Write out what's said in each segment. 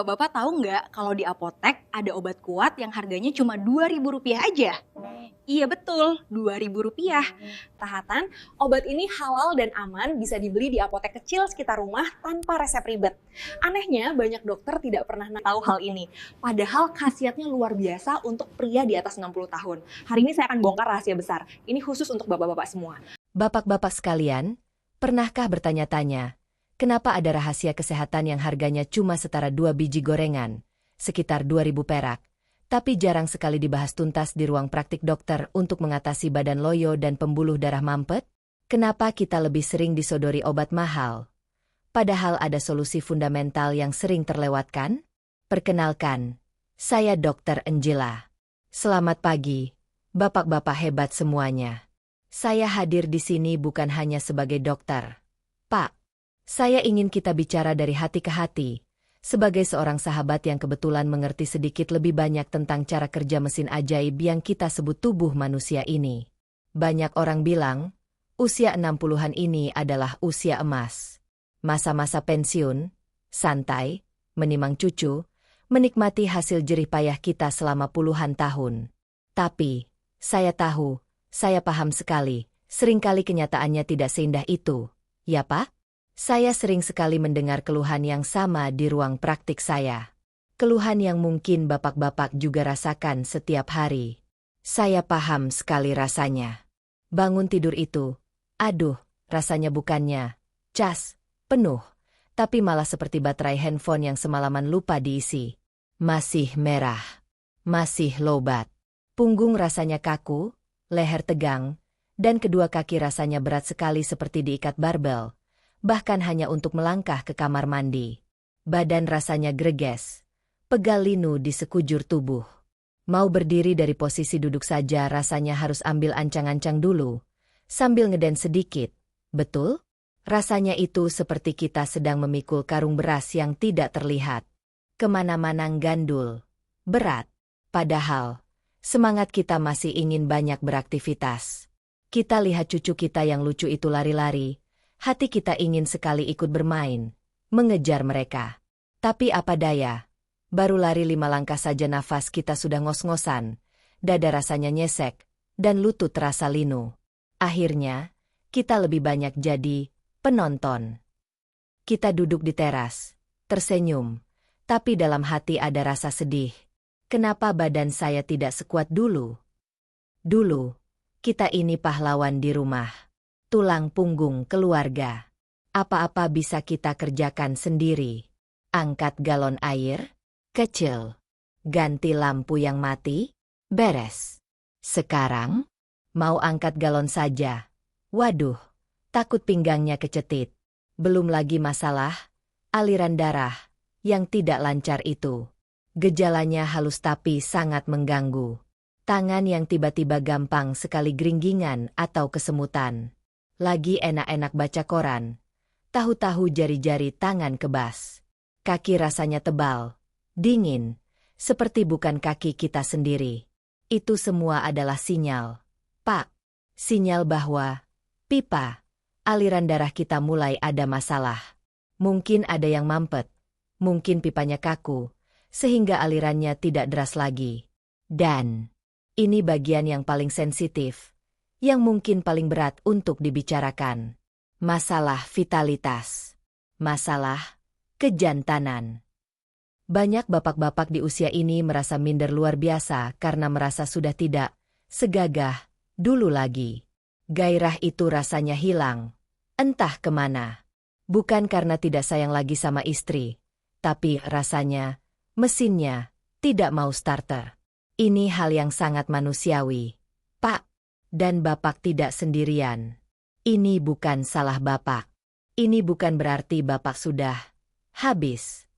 Bapak tahu nggak kalau di apotek ada obat kuat yang harganya cuma Rp2.000 aja? Iya betul, Rp2.000. Tahatan, obat ini halal dan aman, bisa dibeli di apotek kecil sekitar rumah tanpa resep ribet. Anehnya, banyak dokter tidak pernah tahu hal ini. Padahal khasiatnya luar biasa untuk pria di atas 60 tahun. Hari ini saya akan bongkar rahasia besar. Ini khusus untuk bapak-bapak semua. Bapak-bapak sekalian, pernahkah bertanya-tanya, kenapa ada rahasia kesehatan yang harganya cuma setara 2 biji gorengan, sekitar 2.000 perak, tapi jarang sekali dibahas tuntas di ruang praktik dokter untuk mengatasi badan loyo dan pembuluh darah mampet? Kenapa kita lebih sering disodori obat mahal? Padahal ada solusi fundamental yang sering terlewatkan? Perkenalkan, saya Dr. Angela. Selamat pagi, bapak-bapak hebat semuanya. Saya hadir di sini bukan hanya sebagai dokter. Pak, saya ingin kita bicara dari hati ke hati, sebagai seorang sahabat yang kebetulan mengerti sedikit lebih banyak tentang cara kerja mesin ajaib yang kita sebut tubuh manusia ini. Banyak orang bilang, usia 60-an ini adalah usia emas. Masa-masa pensiun, santai, menimang cucu, menikmati hasil jerih payah kita selama puluhan tahun. Tapi, saya tahu, saya paham sekali, seringkali kenyataannya tidak seindah itu. Ya Pak? Saya sering sekali mendengar keluhan yang sama di ruang praktik saya. Keluhan yang mungkin bapak-bapak juga rasakan setiap hari. Saya paham sekali rasanya. Bangun tidur itu, aduh, rasanya bukannya cas, penuh, tapi malah seperti baterai handphone yang semalaman lupa diisi. Masih merah, masih lobat. Punggung rasanya kaku, leher tegang, dan kedua kaki rasanya berat sekali seperti diikat barbel, bahkan hanya untuk melangkah ke kamar mandi. Badan rasanya greges, pegal linu di sekujur tubuh. Mau berdiri dari posisi duduk saja rasanya harus ambil ancang-ancang dulu, sambil ngeden sedikit. Betul? Rasanya itu seperti kita sedang memikul karung beras yang tidak terlihat. Kemana-mana gandul, berat, padahal semangat kita masih ingin banyak beraktivitas. Kita lihat cucu kita yang lucu itu lari-lari, hati kita ingin sekali ikut bermain, mengejar mereka. Tapi apa daya, baru lari 5 langkah saja nafas kita sudah ngos-ngosan, dada rasanya nyesek, dan lutut terasa linu. Akhirnya, kita lebih banyak jadi penonton. Kita duduk di teras, tersenyum, tapi dalam hati ada rasa sedih. Kenapa badan saya tidak sekuat dulu? Dulu, kita ini pahlawan di rumah. Tulang punggung keluarga. Apa-apa bisa kita kerjakan sendiri. Angkat galon air? Kecil. Ganti lampu yang mati? Beres. Sekarang, mau angkat galon saja. Waduh, takut pinggangnya kecetit. Belum lagi masalah, aliran darah, yang tidak lancar itu. Gejalanya halus tapi sangat mengganggu. Tangan yang tiba-tiba gampang sekali geringgingan atau kesemutan. Lagi enak-enak baca koran. Tahu-tahu jari-jari tangan kebas. Kaki rasanya tebal, dingin, seperti bukan kaki kita sendiri. Itu semua adalah sinyal, Pak. Sinyal bahwa pipa, aliran darah kita mulai ada masalah. Mungkin ada yang mampet, mungkin pipanya kaku, sehingga alirannya tidak deras lagi. Dan ini bagian yang paling sensitif, yang mungkin paling berat untuk dibicarakan. Masalah vitalitas. Masalah kejantanan. Banyak bapak-bapak di usia ini merasa minder luar biasa karena merasa sudah tidak segagah dulu lagi. Gairah itu rasanya hilang. Entah kemana. Bukan karena tidak sayang lagi sama istri, tapi rasanya mesinnya tidak mau starter. Ini hal yang sangat manusiawi, Pak. Dan Bapak tidak sendirian. Ini bukan salah Bapak. Ini bukan berarti Bapak sudah habis.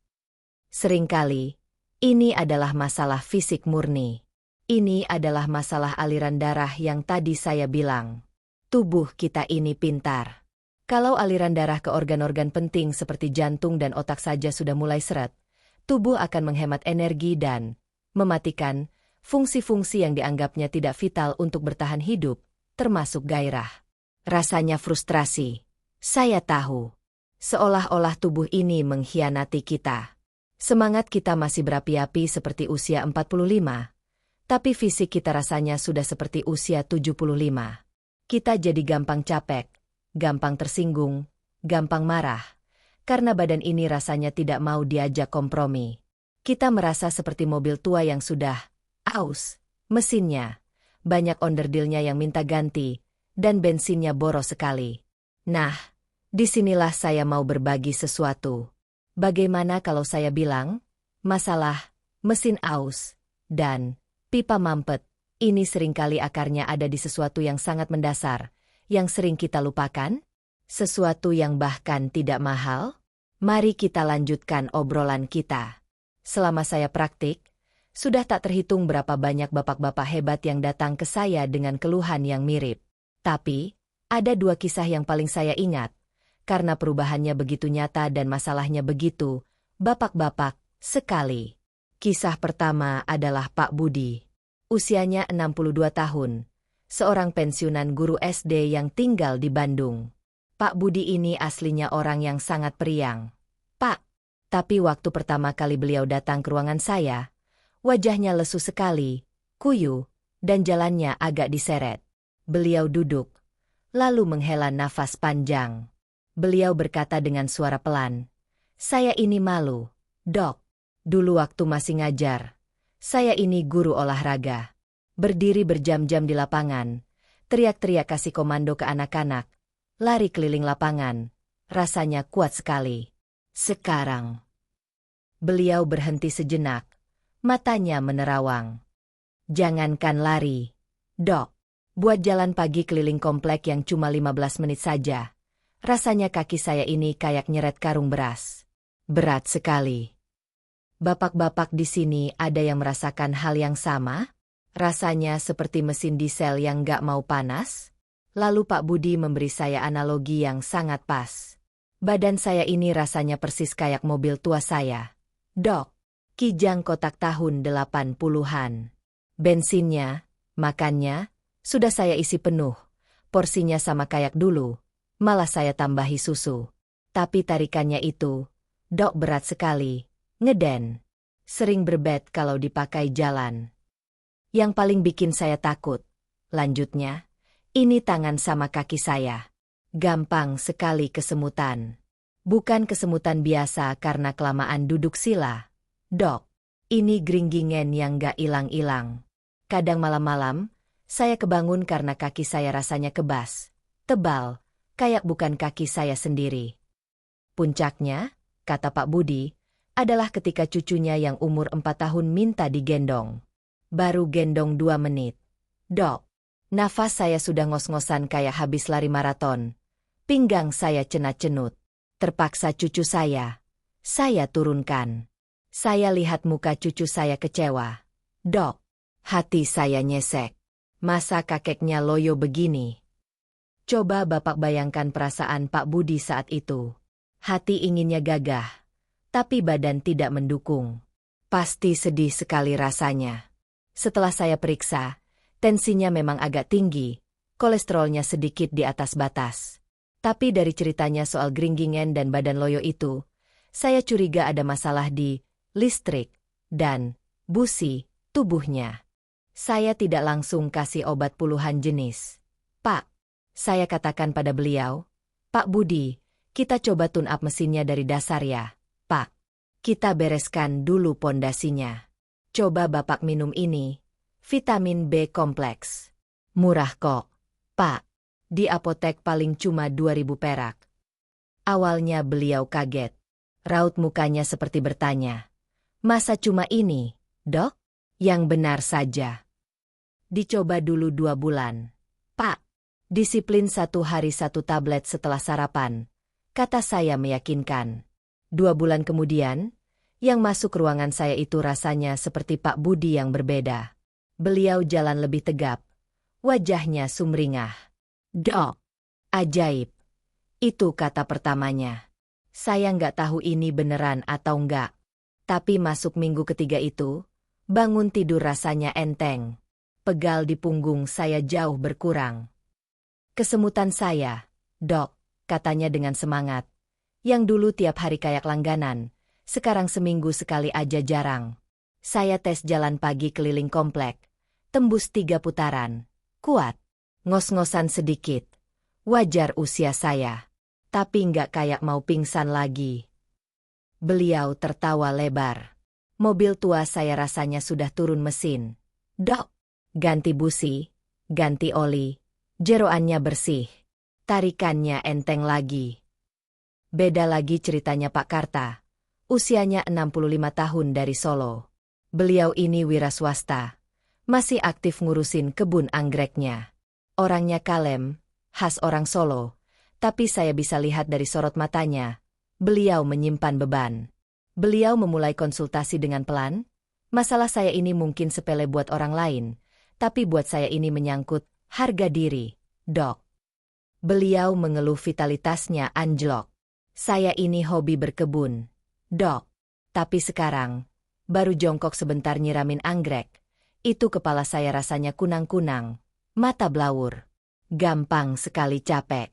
Seringkali, ini adalah masalah fisik murni. Ini adalah masalah aliran darah yang tadi saya bilang. Tubuh kita ini pintar. Kalau aliran darah ke organ-organ penting seperti jantung dan otak saja sudah mulai seret, tubuh akan menghemat energi dan mematikan fungsi-fungsi yang dianggapnya tidak vital untuk bertahan hidup, termasuk gairah. Rasanya frustrasi. Saya tahu. Seolah-olah tubuh ini mengkhianati kita. Semangat kita masih berapi-api seperti usia 45, tapi fisik kita rasanya sudah seperti usia 75. Kita jadi gampang capek, gampang tersinggung, gampang marah, karena badan ini rasanya tidak mau diajak kompromi. Kita merasa seperti mobil tua yang sudah aus mesinnya, banyak onderdilnya yang minta ganti, dan bensinnya boros sekali. Nah, disinilah saya mau berbagi sesuatu. Bagaimana kalau saya bilang, masalah mesin aus dan pipa mampet ini seringkali akarnya ada di sesuatu yang sangat mendasar, yang sering kita lupakan? Sesuatu yang bahkan tidak mahal? Mari kita lanjutkan obrolan kita. Selama saya praktik, sudah tak terhitung berapa banyak bapak-bapak hebat yang datang ke saya dengan keluhan yang mirip. Tapi, ada dua kisah yang paling saya ingat. Karena perubahannya begitu nyata dan masalahnya begitu, bapak-bapak, sekali. Kisah pertama adalah Pak Budi. Usianya 62 tahun. Seorang pensiunan guru SD yang tinggal di Bandung. Pak Budi ini aslinya orang yang sangat periang. Pak, tapi waktu pertama kali beliau datang ke ruangan saya, wajahnya lesu sekali, kuyu, dan jalannya agak diseret. Beliau duduk, lalu menghela nafas panjang. Beliau berkata dengan suara pelan, "Saya ini malu, Dok. Dulu waktu masih ngajar, saya ini guru olahraga. Berdiri berjam-jam di lapangan, teriak-teriak kasih komando ke anak-anak, lari keliling lapangan, rasanya kuat sekali. Sekarang..." Beliau berhenti sejenak, matanya menerawang. "Jangankan lari, Dok. Buat jalan pagi keliling komplek yang cuma 15 menit saja. Rasanya kaki saya ini kayak nyeret karung beras. Berat sekali." Bapak-bapak di sini ada yang merasakan hal yang sama? Rasanya seperti mesin diesel yang gak mau panas? Lalu Pak Budi memberi saya analogi yang sangat pas. "Badan saya ini rasanya persis kayak mobil tua saya, Dok. Kijang kotak tahun 80-an. Bensinnya, makannya, sudah saya isi penuh. Porsinya sama kayak dulu. Malah saya tambahi susu. Tapi tarikannya itu, Dok, berat sekali, ngeden. Sering berbet kalau dipakai jalan. Yang paling bikin saya takut, lanjutnya, ini tangan sama kaki saya. Gampang sekali kesemutan. Bukan kesemutan biasa karena kelamaan duduk sila, Dok. Ini geringgingen yang gak ilang-ilang. Kadang malam-malam, saya kebangun karena kaki saya rasanya kebas, tebal, kayak bukan kaki saya sendiri. Puncaknya, kata Pak Budi, adalah ketika cucunya yang umur 4 tahun minta digendong. Baru gendong 2 menit. Dok, nafas saya sudah ngos-ngosan kayak habis lari maraton. Pinggang saya cenat-cenut. Terpaksa cucu saya turunkan. Saya lihat muka cucu saya kecewa. Dok, hati saya nyesek. Masa kakeknya loyo begini? Coba Bapak bayangkan perasaan Pak Budi saat itu. Hati inginnya gagah, tapi badan tidak mendukung. Pasti sedih sekali rasanya. Setelah saya periksa, tensinya memang agak tinggi, kolesterolnya sedikit di atas batas. Tapi dari ceritanya soal geringgingen dan badan loyo itu, saya curiga ada masalah di listrik dan busi tubuhnya. Saya tidak langsung kasih obat puluhan jenis. Pak, saya katakan pada beliau, "Pak Budi, kita coba tune up mesinnya dari dasar ya, Pak. Kita bereskan dulu pondasinya. Coba Bapak minum ini, vitamin B kompleks. Murah kok, Pak. Di apotek paling cuma 2.000 perak." Awalnya beliau kaget. Raut mukanya seperti bertanya, "Masa cuma ini, Dok?" Yang benar saja. Dicoba dulu 2 bulan. "Pak, disiplin 1 hari 1 tablet setelah sarapan," kata saya meyakinkan. 2 bulan kemudian, yang masuk ruangan saya itu rasanya seperti Pak Budi yang berbeda. Beliau jalan lebih tegap. Wajahnya sumringah. "Dok, ajaib." Itu kata pertamanya. Saya nggak tahu ini beneran atau enggak. Tapi masuk minggu ketiga itu, bangun tidur rasanya enteng. Pegal di punggung saya jauh berkurang. "Kesemutan saya, Dok," katanya dengan semangat. Yang dulu tiap hari kayak langganan, sekarang seminggu sekali aja jarang. Saya tes jalan pagi keliling komplek, tembus 3 putaran. Kuat, ngos-ngosan sedikit. Wajar usia saya, tapi nggak kayak mau pingsan lagi. Beliau tertawa lebar. Mobil tua saya rasanya sudah turun mesin. Dok, ganti busi, ganti oli, jeroannya bersih, tarikannya enteng lagi. Beda lagi ceritanya Pak Karta. Usianya 65 tahun dari Solo. Beliau ini wira swasta, masih aktif ngurusin kebun anggreknya. Orangnya kalem, khas orang Solo, tapi saya bisa lihat dari sorot matanya, beliau menyimpan beban. Beliau memulai konsultasi dengan pelan, masalah saya ini mungkin sepele buat orang lain, tapi buat saya ini menyangkut harga diri, Dok. Beliau mengeluh vitalitasnya anjlok. Saya ini hobi berkebun, Dok. Tapi sekarang, baru jongkok sebentar nyiramin anggrek, itu kepala saya rasanya kunang-kunang, mata blawur. Gampang sekali capek.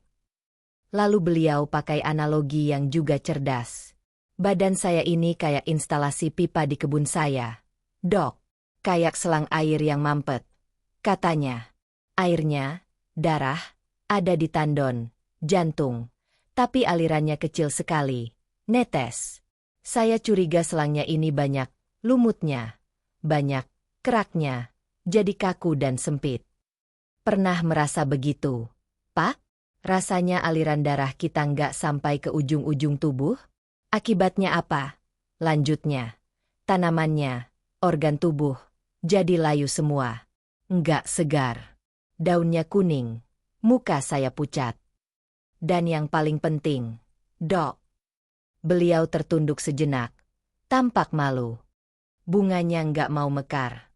Lalu beliau pakai analogi yang juga cerdas. Badan saya ini kayak instalasi pipa di kebun saya. Dok, kayak selang air yang mampet. Katanya, airnya, darah, ada di tandon, jantung. Tapi alirannya kecil sekali, netes. Saya curiga selangnya ini banyak lumutnya, banyak keraknya, jadi kaku dan sempit. Pernah merasa begitu, Pak? Rasanya aliran darah kita nggak sampai ke ujung-ujung tubuh? Akibatnya apa? Lanjutnya, tanamannya, organ tubuh, jadi layu semua. Nggak segar. Daunnya kuning, muka saya pucat. Dan yang paling penting, Dok. Beliau tertunduk sejenak, tampak malu. Bunganya nggak mau mekar.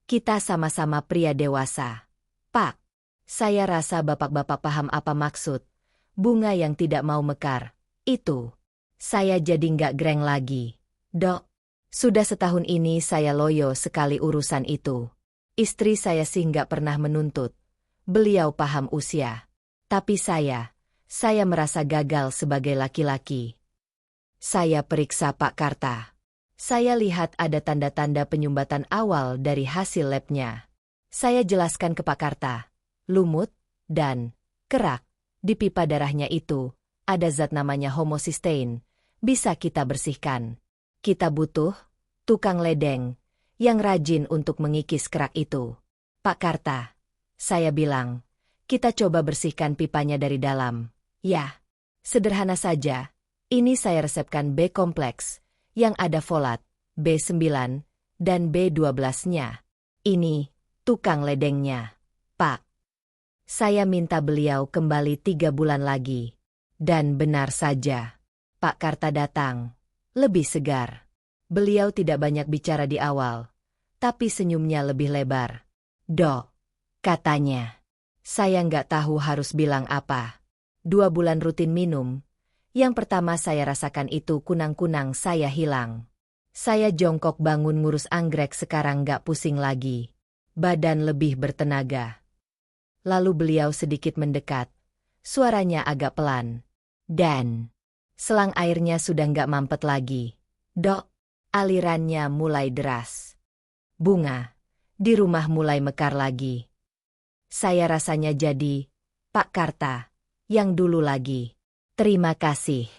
Kita sama-sama pria dewasa. Pak, saya rasa bapak-bapak paham apa maksud. Bunga yang tidak mau mekar, itu. Saya jadi nggak greng lagi. Dok, sudah setahun ini saya loyo sekali urusan itu. Istri saya sih nggak pernah menuntut. Beliau paham usia. Tapi saya merasa gagal sebagai laki-laki. Saya periksa Pak Karta. Saya lihat ada tanda-tanda penyumbatan awal dari hasil labnya. Saya jelaskan ke Pak Karta. Lumut dan kerak di pipa darahnya itu ada zat namanya homocysteine. Bisa kita bersihkan. Kita butuh tukang ledeng yang rajin untuk mengikis kerak itu. Pak Karta, saya bilang, kita coba bersihkan pipanya dari dalam. Ya, sederhana saja. Ini saya resepkan B kompleks yang ada folat, B9, dan B12-nya. Ini tukang ledengnya, Pak. Saya minta beliau kembali 3 bulan lagi. Dan benar saja, Pak Karta datang. Lebih segar. Beliau tidak banyak bicara di awal, tapi senyumnya lebih lebar. Dok, katanya. Saya nggak tahu harus bilang apa. 2 bulan rutin minum. Yang pertama saya rasakan itu kunang-kunang saya hilang. Saya jongkok bangun ngurus anggrek sekarang nggak pusing lagi. Badan lebih bertenaga. Lalu beliau sedikit mendekat. Suaranya agak pelan. Dan selang airnya sudah nggak mampet lagi. Dok, alirannya mulai deras. Bunga di rumah mulai mekar lagi. Saya rasanya jadi Pak Karta yang dulu lagi. Terima kasih,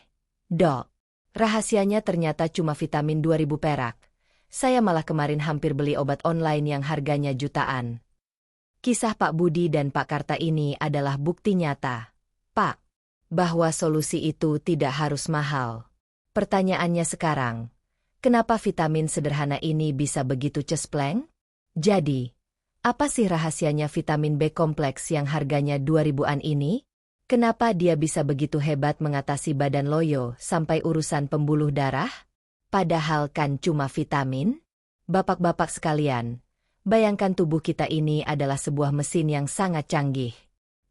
Dok. Rahasianya ternyata cuma vitamin 2000 perak. Saya malah kemarin hampir beli obat online yang harganya jutaan. Kisah Pak Budi dan Pak Karta ini adalah bukti nyata, Pak, bahwa solusi itu tidak harus mahal. Pertanyaannya sekarang, kenapa vitamin sederhana ini bisa begitu cespleng? Jadi, apa sih rahasianya vitamin B kompleks yang harganya 2000-an ini? Kenapa dia bisa begitu hebat mengatasi badan loyo sampai urusan pembuluh darah? Padahal kan cuma vitamin? Bapak-bapak sekalian, bayangkan tubuh kita ini adalah sebuah mesin yang sangat canggih.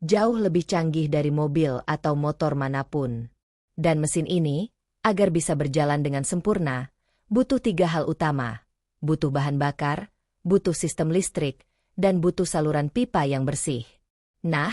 Jauh lebih canggih dari mobil atau motor manapun. Dan mesin ini, agar bisa berjalan dengan sempurna, butuh 3 hal utama. Butuh bahan bakar, butuh sistem listrik, dan butuh saluran pipa yang bersih. Nah,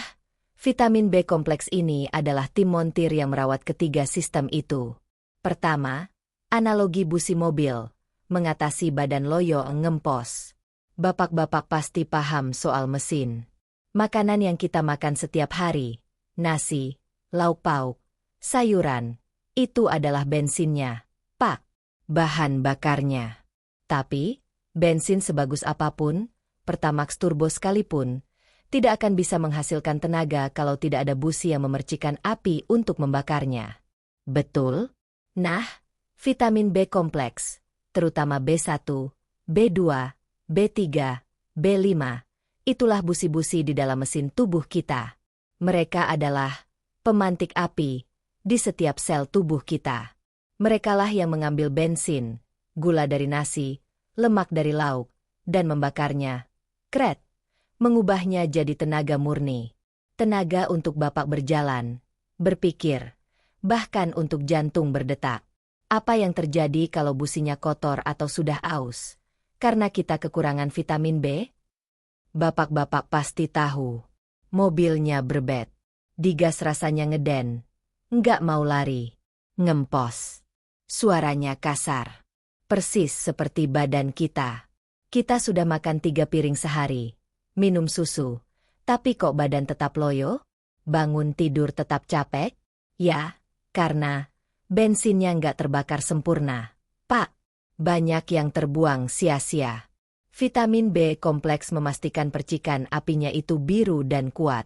vitamin B kompleks ini adalah tim montir yang merawat ketiga sistem itu. Pertama, Analogi busi mobil, mengatasi badan loyo ngempos. Bapak-bapak pasti paham soal mesin. Makanan yang kita makan setiap hari, nasi, lauk pauk, sayuran, itu adalah bensinnya, Pak. Bahan bakarnya. Tapi, bensin sebagus apapun, Pertamax turbo sekalipun, tidak akan bisa menghasilkan tenaga kalau tidak ada busi yang memercikan api untuk membakarnya. Betul? Nah, vitamin B kompleks, terutama B1, B2, B3, B5, itulah busi-busi di dalam mesin tubuh kita. Mereka adalah pemantik api di setiap sel tubuh kita. Merekalah yang mengambil bensin, gula dari nasi, lemak dari lauk, dan membakarnya. Mengubahnya jadi tenaga murni. Tenaga untuk Bapak berjalan, berpikir, bahkan untuk jantung berdetak. Apa yang terjadi kalau businya kotor atau sudah aus? Karena kita kekurangan vitamin B? Bapak-bapak pasti tahu. Mobilnya berbet. Digas rasanya ngeden. Nggak mau lari. Ngempos. Suaranya kasar. Persis seperti badan kita. Kita sudah makan 3 piring sehari. Minum susu. Tapi kok badan tetap loyo? Bangun tidur tetap capek? Ya, karena bensinnya nggak terbakar sempurna. Pak, banyak yang terbuang sia-sia. Vitamin B kompleks memastikan percikan apinya itu biru dan kuat.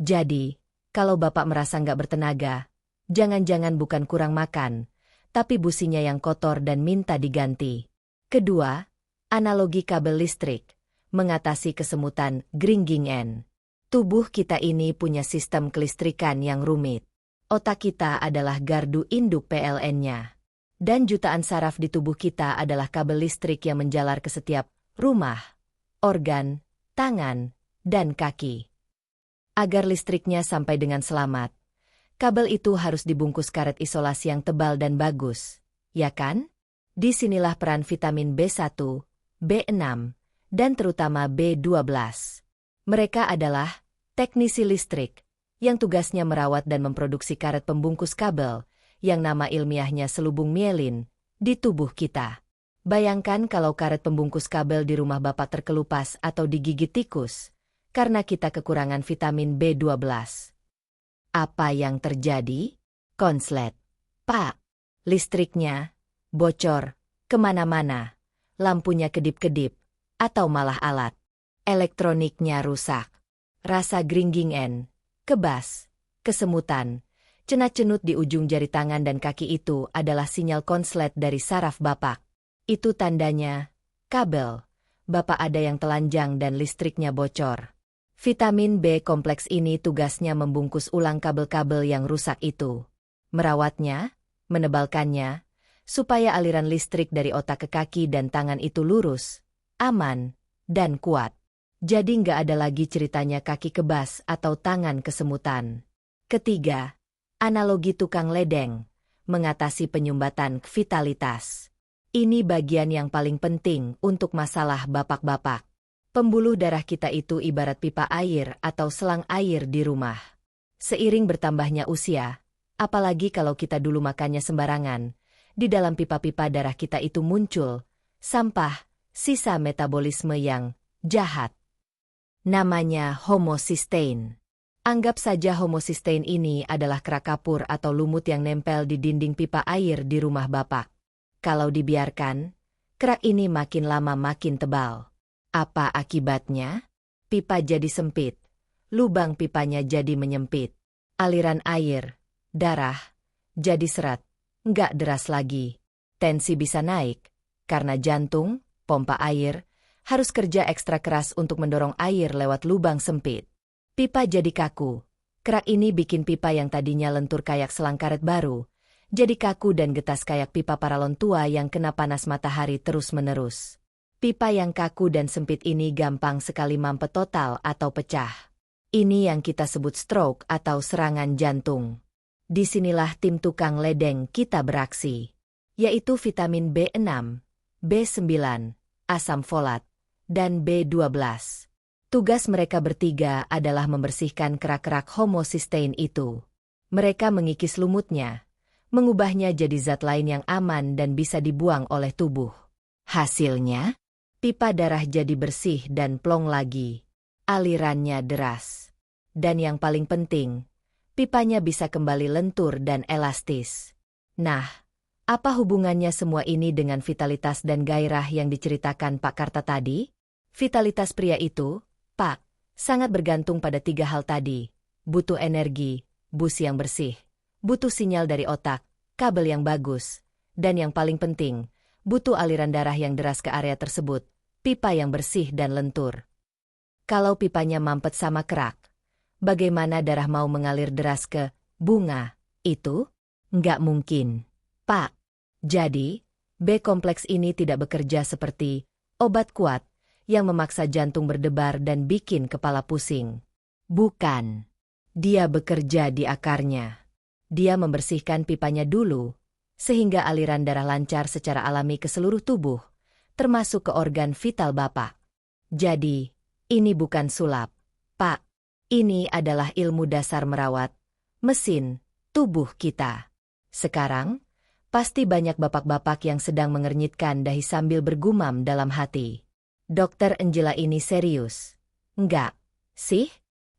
Jadi, kalau Bapak merasa nggak bertenaga, jangan-jangan bukan kurang makan, tapi businya yang kotor dan minta diganti. Kedua, analogi kabel listrik, mengatasi kesemutan gringgingen. Tubuh kita ini punya sistem kelistrikan yang rumit. Otak kita adalah gardu induk PLN-nya. Dan jutaan saraf di tubuh kita adalah kabel listrik yang menjalar ke setiap rumah, organ, tangan, dan kaki. Agar listriknya sampai dengan selamat, kabel itu harus dibungkus karet isolasi yang tebal dan bagus, ya kan? Disinilah peran vitamin B1, B6, dan terutama B12. Mereka adalah teknisi listrik, yang tugasnya merawat dan memproduksi karet pembungkus kabel, yang nama ilmiahnya selubung mielin, di tubuh kita. Bayangkan kalau karet pembungkus kabel di rumah Bapak terkelupas atau digigit tikus, karena kita kekurangan vitamin B12. Apa yang terjadi? Konslet. Pak, listriknya bocor kemana-mana, lampunya kedip-kedip, atau malah alat elektroniknya rusak. Rasa gringgingen, kebas, kesemutan, cenat-cenut di ujung jari tangan dan kaki itu adalah sinyal konslet dari saraf Bapak. Itu tandanya, kabel, Bapak ada yang telanjang dan listriknya bocor. Vitamin B kompleks ini tugasnya membungkus ulang kabel-kabel yang rusak itu. Merawatnya, menebalkannya, supaya aliran listrik dari otak ke kaki dan tangan itu lurus, aman, dan kuat. Jadi nggak ada lagi ceritanya kaki kebas atau tangan kesemutan. Ketiga, analogi tukang ledeng, mengatasi penyumbatan vitalitas. Ini bagian yang paling penting untuk masalah bapak-bapak. Pembuluh darah kita itu ibarat pipa air atau selang air di rumah. Seiring bertambahnya usia, apalagi kalau kita dulu makannya sembarangan, di dalam pipa-pipa darah kita itu muncul sampah, sisa metabolisme yang jahat. Namanya homocysteine. Anggap saja homocysteine ini adalah kerak kapur atau lumut yang nempel di dinding pipa air di rumah Bapak. Kalau dibiarkan, kerak ini makin lama makin tebal. Apa akibatnya? Pipa jadi sempit. Lubang pipanya jadi menyempit. Aliran air, darah, jadi seret. Nggak deras lagi. Tensi bisa naik, karena jantung, pompa air, harus kerja ekstra keras untuk mendorong air lewat lubang sempit. Pipa jadi kaku. Kerak ini bikin pipa yang tadinya lentur kayak selang karet baru, jadi kaku dan getas kayak pipa paralon tua yang kena panas matahari terus-menerus. Pipa yang kaku dan sempit ini gampang sekali mampet total atau pecah. Ini yang kita sebut stroke atau serangan jantung. Disinilah tim tukang ledeng kita beraksi, yaitu vitamin B6, B9, asam folat, dan B12. Tugas mereka bertiga adalah membersihkan kerak-kerak homocysteine itu. Mereka mengikis lumutnya, mengubahnya jadi zat lain yang aman dan bisa dibuang oleh tubuh. Hasilnya, pipa darah jadi bersih dan plong lagi. Alirannya deras. Dan yang paling penting, pipanya bisa kembali lentur dan elastis. Nah, apa hubungannya semua ini dengan vitalitas dan gairah yang diceritakan Pak Karta tadi? Vitalitas pria itu, Pak, sangat bergantung pada 3 hal tadi. Butuh energi, bus yang bersih, butuh sinyal dari otak, kabel yang bagus, dan yang paling penting, butuh aliran darah yang deras ke area tersebut, pipa yang bersih dan lentur. Kalau pipanya mampet sama kerak, bagaimana darah mau mengalir deras ke bunga itu? Nggak mungkin, Pak. Jadi, B kompleks ini tidak bekerja seperti obat kuat yang memaksa jantung berdebar dan bikin kepala pusing. Bukan. Dia bekerja di akarnya. Dia membersihkan pipanya dulu, sehingga aliran darah lancar secara alami ke seluruh tubuh, termasuk ke organ vital Bapak. Jadi, ini bukan sulap, Pak. Ini adalah ilmu dasar merawat mesin tubuh kita. Sekarang, pasti banyak bapak-bapak yang sedang mengernyitkan dahi sambil bergumam dalam hati. Dokter Angela ini serius? Enggak, sih?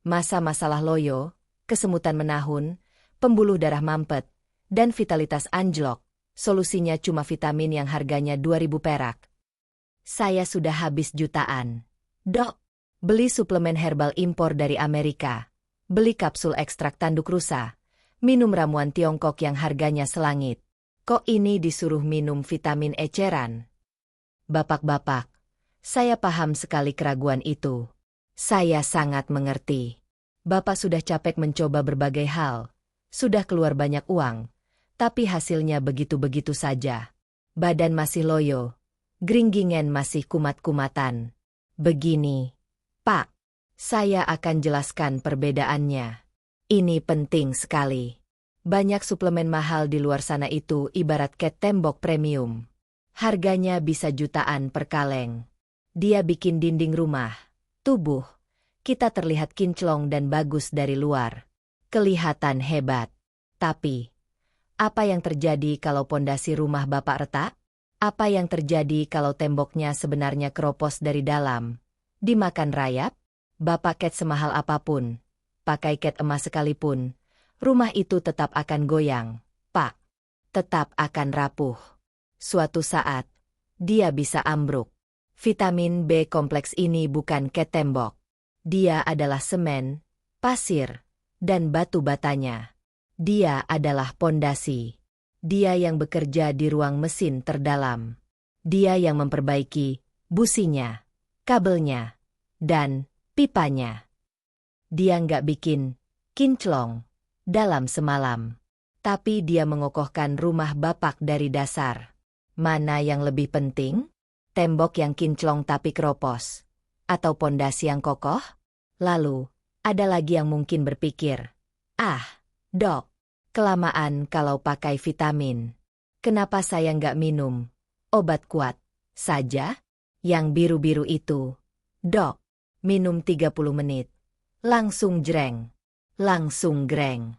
Masa masalah loyo, kesemutan menahun, pembuluh darah mampet, dan vitalitas anjlok, solusinya cuma vitamin yang harganya 2.000 perak. Saya sudah habis jutaan. Dok, beli suplemen herbal impor dari Amerika, beli kapsul ekstrak tanduk rusa, minum ramuan Tiongkok yang harganya selangit. Kok ini disuruh minum vitamin eceran? Bapak-bapak, saya paham sekali keraguan itu. Saya sangat mengerti. Bapak sudah capek mencoba berbagai hal, sudah keluar banyak uang, tapi hasilnya begitu-begitu saja. Badan masih loyo, geringgingen masih kumat-kumatan. Begini, Pak, saya akan jelaskan perbedaannya. Ini penting sekali. Banyak suplemen mahal di luar sana itu ibarat cat tembok premium. Harganya bisa jutaan per kaleng. Dia bikin dinding rumah, tubuh, kita terlihat kinclong dan bagus dari luar. Kelihatan hebat. Tapi, apa yang terjadi kalau pondasi rumah Bapak retak? Apa yang terjadi kalau temboknya sebenarnya keropos dari dalam? Dimakan rayap? Bapak cat semahal apapun, pakai cat emas sekalipun, rumah itu tetap akan goyang, Pak. Tetap akan rapuh. Suatu saat, dia bisa ambruk. Vitamin B kompleks ini bukan cat tembok. Dia adalah semen, pasir, dan batu batanya. Dia adalah pondasi. Dia yang bekerja di ruang mesin terdalam. Dia yang memperbaiki businya, kabelnya, dan pipanya. Dia nggak bikin kinclong dalam semalam. Tapi dia mengokohkan rumah Bapak dari dasar. Mana yang lebih penting? Tembok yang kinclong tapi keropos? Atau pondasi yang kokoh? Lalu, ada lagi yang mungkin berpikir, ah, Dok, kelamaan kalau pakai vitamin. Kenapa saya nggak minum obat kuat saja? Yang biru-biru itu. Dok, minum 30 menit. Langsung jreng. Langsung greng.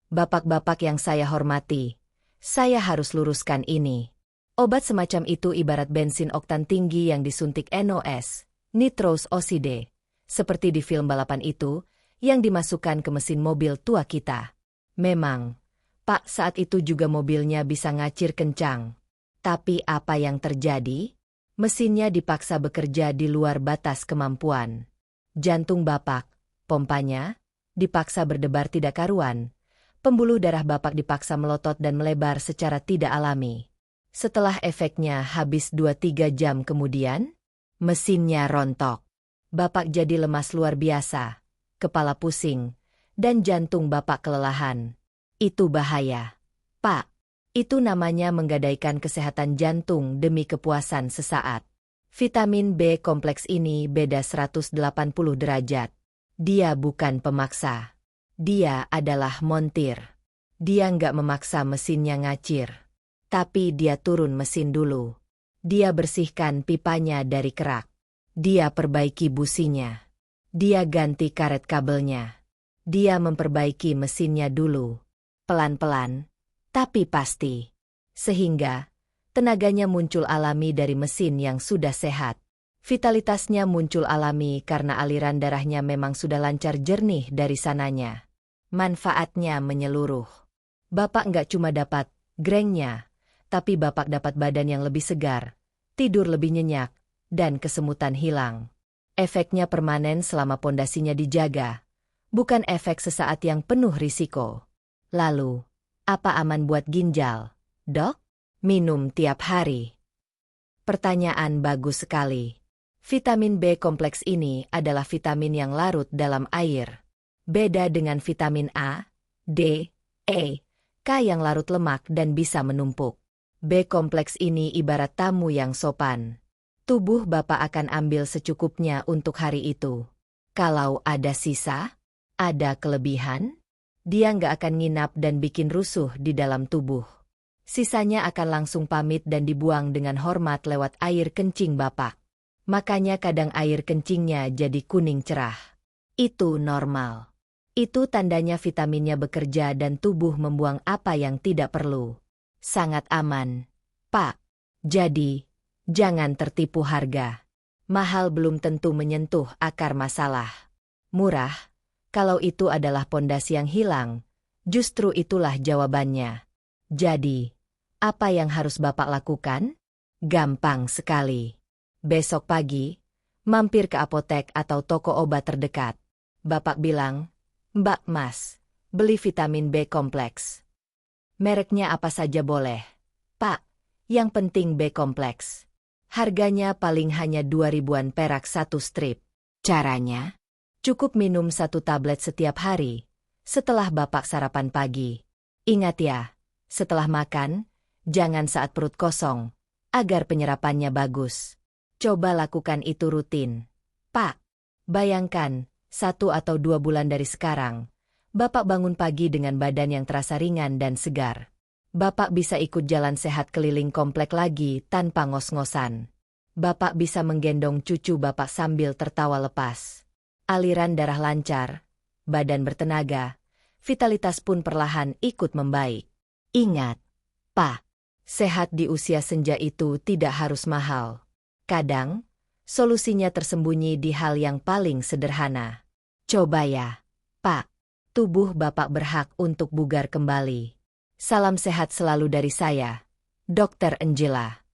Bapak-bapak yang saya hormati, saya harus luruskan ini. Obat semacam itu ibarat bensin oktan tinggi yang disuntik NOS, nitrous oxide, seperti di film balapan itu, yang dimasukkan ke mesin mobil tua kita. Memang, Pak, saat itu juga mobilnya bisa ngacir kencang. Tapi apa yang terjadi? Mesinnya dipaksa bekerja di luar batas kemampuan. Jantung Bapak, pompanya, dipaksa berdebar tidak karuan. Pembuluh darah Bapak dipaksa melotot dan melebar secara tidak alami. Setelah efeknya habis 2-3 jam kemudian, mesinnya rontok. Bapak jadi lemas luar biasa, kepala pusing, dan jantung Bapak kelelahan. Itu bahaya. Pak, itu namanya menggadaikan kesehatan jantung demi kepuasan sesaat. Vitamin B kompleks ini beda 180 derajat. Dia bukan pemaksa. Dia adalah montir. Dia nggak memaksa mesinnya ngacir. Tapi dia turun mesin dulu. Dia bersihkan pipanya dari kerak. Dia perbaiki businya. Dia ganti karet kabelnya. Dia memperbaiki mesinnya dulu. Pelan-pelan, tapi pasti. Sehingga, tenaganya muncul alami dari mesin yang sudah sehat. Vitalitasnya muncul alami karena aliran darahnya memang sudah lancar jernih dari sananya. Manfaatnya menyeluruh. Bapak nggak cuma dapat grengnya, tapi Bapak dapat badan yang lebih segar, tidur lebih nyenyak, dan kesemutan hilang. Efeknya permanen selama pondasinya dijaga, bukan efek sesaat yang penuh risiko. Lalu, apa aman buat ginjal, Dok? Minum tiap hari. Pertanyaan bagus sekali. Vitamin B kompleks ini adalah vitamin yang larut dalam air. Beda dengan vitamin A, D, E, K yang larut lemak dan bisa menumpuk. B kompleks ini ibarat tamu yang sopan. Tubuh Bapak akan ambil secukupnya untuk hari itu. Kalau ada sisa, ada kelebihan, dia nggak akan nginap dan bikin rusuh di dalam tubuh. Sisanya akan langsung pamit dan dibuang dengan hormat lewat air kencing Bapak. Makanya kadang air kencingnya jadi kuning cerah. Itu normal. Itu tandanya vitaminnya bekerja dan tubuh membuang apa yang tidak perlu. Sangat aman, Pak. Jadi, jangan tertipu harga. Mahal belum tentu menyentuh akar masalah. Murah, kalau itu adalah pondasi yang hilang, justru itulah jawabannya. Jadi, apa yang harus Bapak lakukan? Gampang sekali. Besok pagi, mampir ke apotek atau toko obat terdekat. Bapak bilang, Mbak Mas, beli vitamin B kompleks. Mereknya apa saja boleh. Pak, yang penting B kompleks. Harganya paling hanya 2.000-an perak satu strip. Caranya? Cukup minum 1 tablet setiap hari, setelah Bapak sarapan pagi. Ingat ya, setelah makan, jangan saat perut kosong, agar penyerapannya bagus. Coba lakukan itu rutin. Pak, bayangkan, 1 atau 2 bulan dari sekarang, Bapak bangun pagi dengan badan yang terasa ringan dan segar. Bapak bisa ikut jalan sehat keliling komplek lagi tanpa ngos-ngosan. Bapak bisa menggendong cucu Bapak sambil tertawa lepas. Aliran darah lancar, badan bertenaga, vitalitas pun perlahan ikut membaik. Ingat, Pak, sehat di usia senja itu tidak harus mahal. Kadang, solusinya tersembunyi di hal yang paling sederhana. Coba ya, Pak. Tubuh Bapak berhak untuk bugar kembali. Salam sehat selalu dari saya, Dr. Angela.